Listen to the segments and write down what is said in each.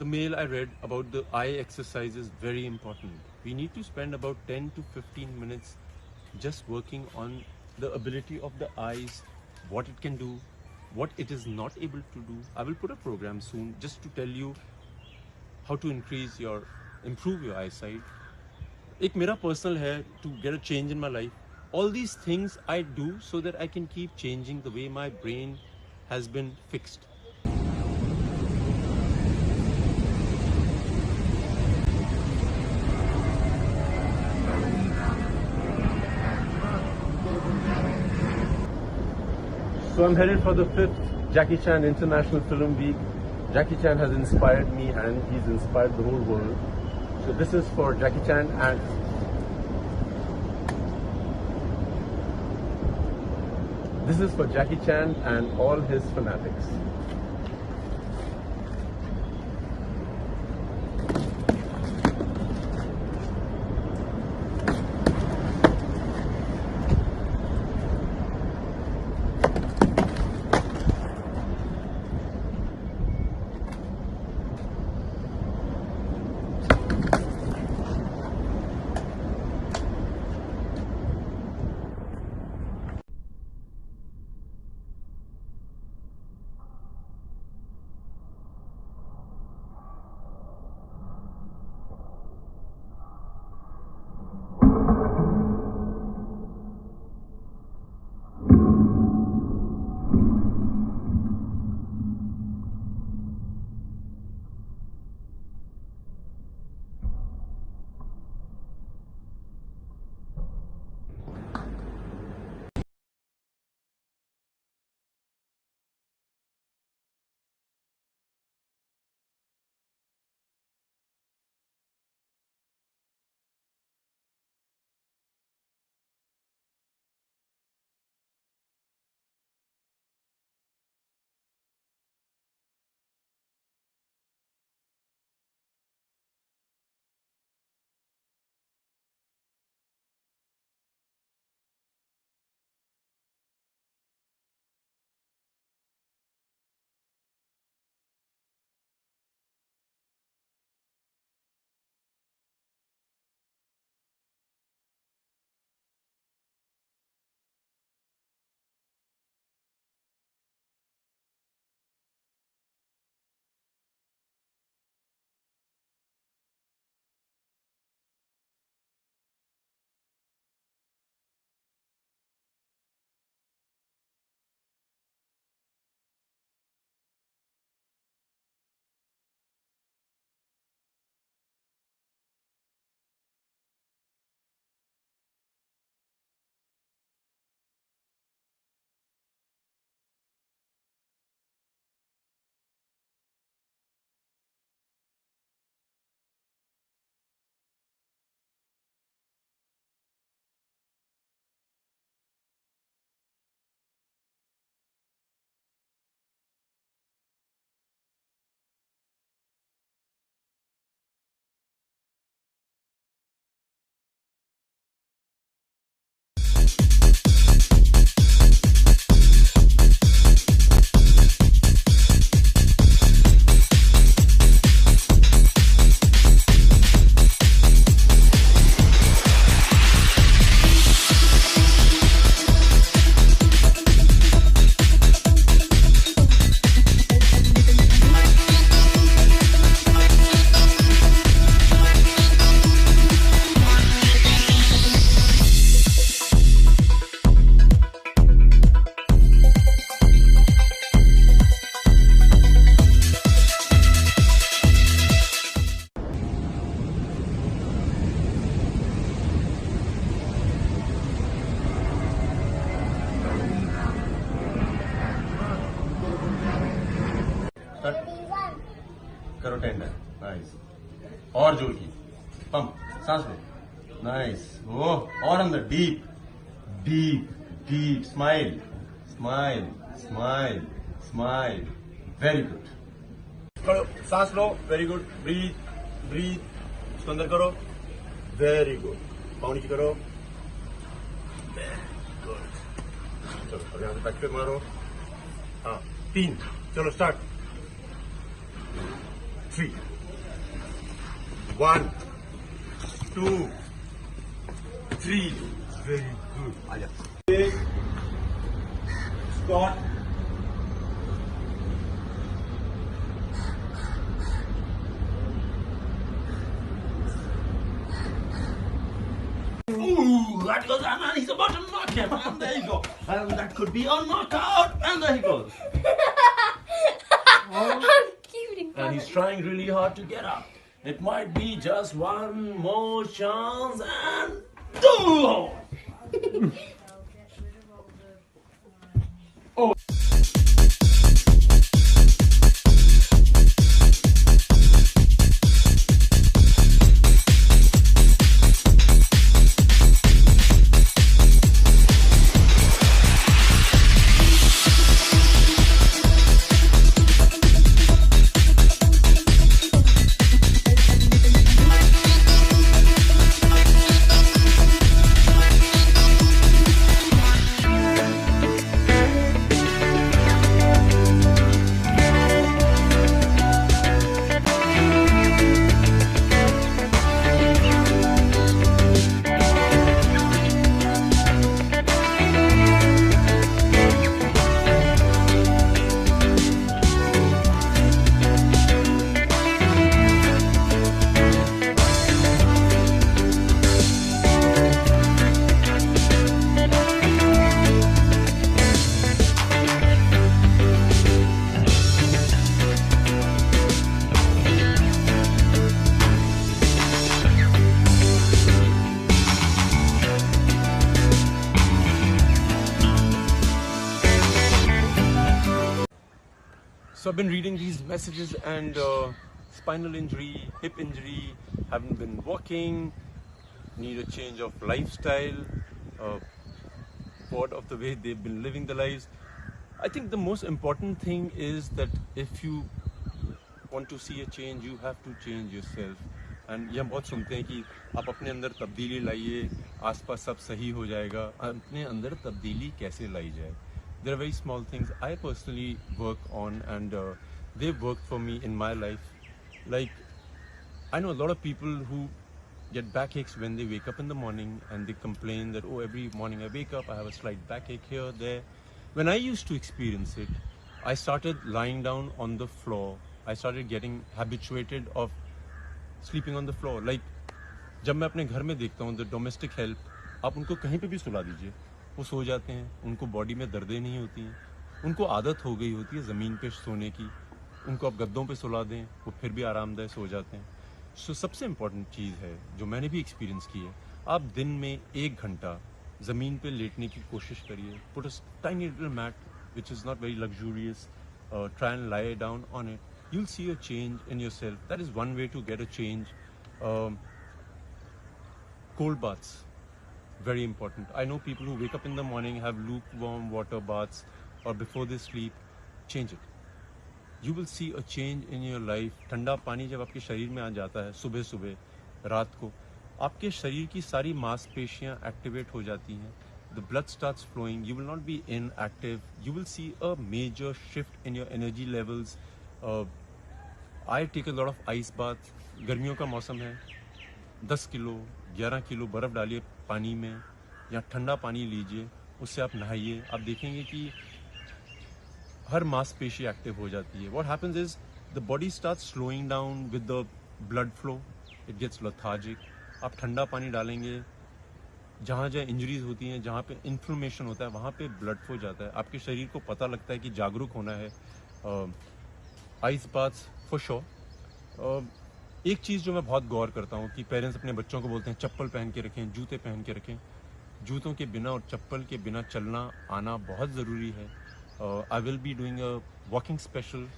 the mail I read about the eye exercise is very important. We need to spend about 10 to 15 minutes just working on the ability of the eyes, what it can do, what it is not able to do. I will put a program soon just to tell you how to improve your eyesight. एक मेरा personal है to get a change in my life. All these things I do so that I can keep changing the way my brain has been fixed. So I'm headed for the 5th Jackie Chan International Film Week. Jackie Chan has inspired me and he's inspired the whole world. So this is for Jackie Chan and all his fanatics. करो tender, nice, और जोर की pump, सांस लो, nice, वो और अंदर, deep deep deep, smile smile smile smile, very good, करो, सांस लो, वेरी गुड, ब्रीथ ब्रीथ, उसको अंदर करो, वेरी गुड, पाँव नीचे करो, वेरी गुड, चलो यहाँ से बैक पे मारो, हाँ 3, चलो start, 3 1, 2, 3. Very good. Aja. Squat. Ooh, that goes, and he's about to knock him, and there you go. And that could be a knockout, and there he goes. I'm keeping And he's trying really hard to get up. It might be just one more chance, and do. So I've been reading these messages, and spinal injury, hip injury, haven't been walking, need a change of lifestyle, bored of the way they've been living their lives. I think the most important thing is that if you want to see a change, you have to change yourself. And ये हम बहुत सुनते हैं कि आप अपने अंदर तब्दीली लाइए, आसपास सब सही हो जाएगा. अपने अंदर तब्दीली कैसे लाई जाए? There are very small things I personally work on, and they've worked for me in my life. Like, I know a lot of people who get backaches when they wake up in the morning, and they complain that, oh, every morning I wake up, I have a slight backache here, there. When I used to experience it, I started lying down on the floor. I started getting habituated of sleeping on the floor. Like, जब मैं अपने घर में देखता हूँ, the domestic help, आप उनको कहीं पे भी सुला दीजिए, वो सो जाते हैं. उनको बॉडी में दर्दें नहीं होती हैं. उनको आदत हो गई होती है ज़मीन पे सोने की. उनको आप गद्दों पे सुला दें, वो फिर भी आरामदायक सो जाते हैं. सो सबसे इम्पॉर्टेंट चीज़ है जो मैंने भी एक्सपीरियंस की है, आप दिन में 1 घंटा ज़मीन पे लेटने की कोशिश करिए. Put a tiny little mat which is not very luxurious, try and lie down on it. You'll see a change in yourself. That is one way to get a change. Cold baths, very important. I know people who wake up in the morning, have lukewarm water baths, or before they sleep. Change it. You will see a change in your life. ठंडा पानी जब आपके शरीर में आ जाता है सुबह सुबह रात को, आपके शरीर की सारी मांसपेशियां एक्टिवेट हो जाती हैं. The blood starts flowing. You will not be inactive. You will see a major shift in your energy levels. I take a lot of ice bath. गर्मियों का मौसम है, 10 किलो 11 किलो बर्फ़ डालिए पानी में, या ठंडा पानी लीजिए, उससे आप नहाइए. आप देखेंगे कि हर मांसपेशी एक्टिव हो जाती है. What happens is the body starts slowing down with the blood flow. It gets lethargic. आप ठंडा पानी डालेंगे, जहाँ जहाँ इंजरीज होती हैं, जहाँ पे इन्फ्लेमेशन होता है, वहाँ पे ब्लड फ्लो जाता है. आपके शरीर को पता लगता है कि जागरूक होना है. Ice baths for sure. एक चीज़ जो मैं बहुत गौर करता हूँ कि पेरेंट्स अपने बच्चों को बोलते हैं चप्पल पहन के रखें, जूते पहन के रखें. जूतों के बिना और चप्पल के बिना चलना आना बहुत ज़रूरी है. I will be doing a walking special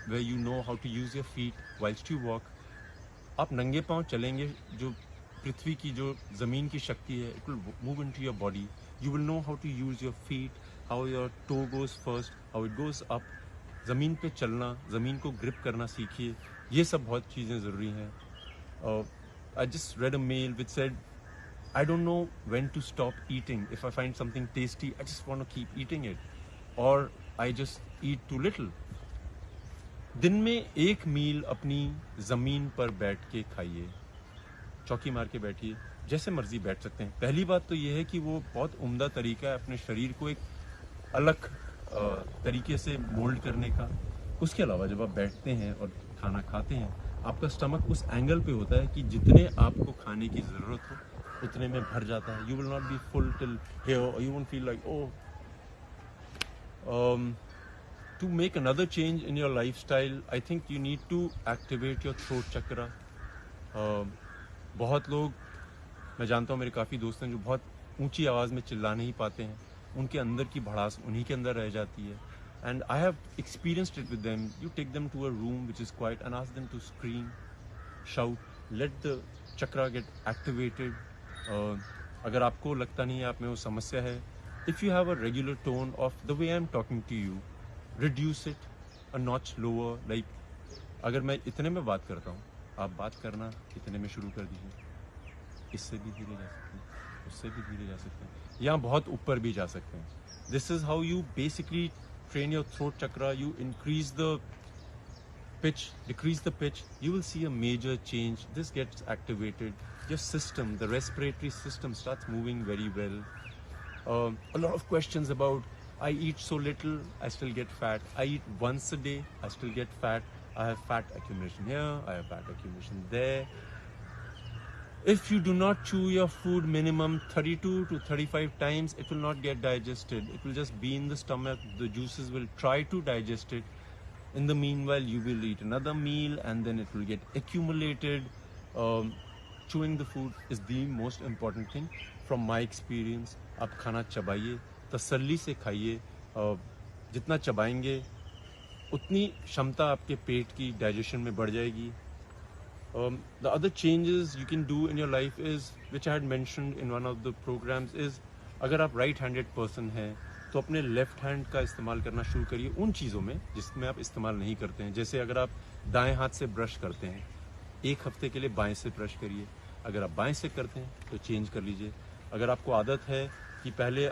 where you know how to use your feet whilst you walk. आप नंगे पाँव चलेंगे, जो पृथ्वी की जो ज़मीन की शक्ति है, it will move into your body. You will know how to use your feet, how your toe goes first, how it goes up. ज़मीन पे चलना, ज़मीन को ग्रिप करना सीखिए. ये सब बहुत चीज़ें ज़रूरी हैं. I just read a mail which said, I don't know when to stop eating. If I find something tasty, I just want to keep eating it. Or I just eat too little. दिन में एक मील अपनी ज़मीन पर बैठ के खाइए, चौकी मार के बैठिए, जैसे मर्जी बैठ सकते हैं। पहली बात तो ये है कि वो बहुत उम्दा तरीका है अपने शरीर को एक अलग तरीके से मोल्ड करने का। उसके अलावा जब आप बैठते हैं और खाना खाते हैं, आपका स्टमक उस एंगल पे होता है कि जितने आपको खाने की ज़रूरत हो उतने में भर जाता है। You will not be full till here, you won't feel like to make another change in your lifestyle, I think you need to activate your throat chakra. बहुत लोग, मैं जानता हूँ, मेरे काफ़ी दोस्त हैं जो बहुत ऊंची आवाज़ में चिल्ला नहीं पाते हैं, उनके अंदर की भड़ास उन्हीं के अंदर रह जाती है. And I have experienced it with them. You take them to a room which is quiet and ask them to scream, shout, let the chakra get activated. अगर आपको लगता नहीं है आप में वो समस्या है, if you have a regular tone of the way I'm talking to you, reduce it a notch lower. Like अगर मैं इतने में बात करता हूँ, आप बात करना इतने में शुरू कर दीजिए. इससे भी धीरे जा सकते हैं, उससे भी धीरे जा सकते हैं, या बहुत ऊपर भी जा सकते हैं. This is how you basically train your throat chakra. You increase the pitch, decrease the pitch, you will see a major change. This gets activated. Your system, the respiratory system, starts moving very well. A lot of questions about, I eat so little, I still get fat. I eat once a day, I still get fat. I have fat accumulation here, I have fat accumulation there. If you do not chew your food minimum 32 to 35 times, it will not get digested. It will just be in the stomach. The juices will try to digest it. In the meanwhile, you will eat another meal and then it will get accumulated. Chewing the food is the most important thing. From my experience, आप खाना चबाइए, तसल्ली से खाइए. जितना चबाएंगे उतनी क्षमता आपके पेट की डाइजेशन में बढ़ जाएगी. The other changes you can do in your life is, which I had mentioned in one of the programs, is अगर आप right-handed person हैं तो अपने लेफ्ट हैंड का इस्तेमाल करना शुरू करिए उन चीज़ों में जिसमें आप इस्तेमाल नहीं करते हैं. जैसे अगर आप दाएं हाथ से ब्रश करते हैं, एक हफ्ते के लिए बाएं से ब्रश करिए. अगर आप बाएं से करते हैं तो चेंज कर लीजिए. अगर आपको आदत है कि पहले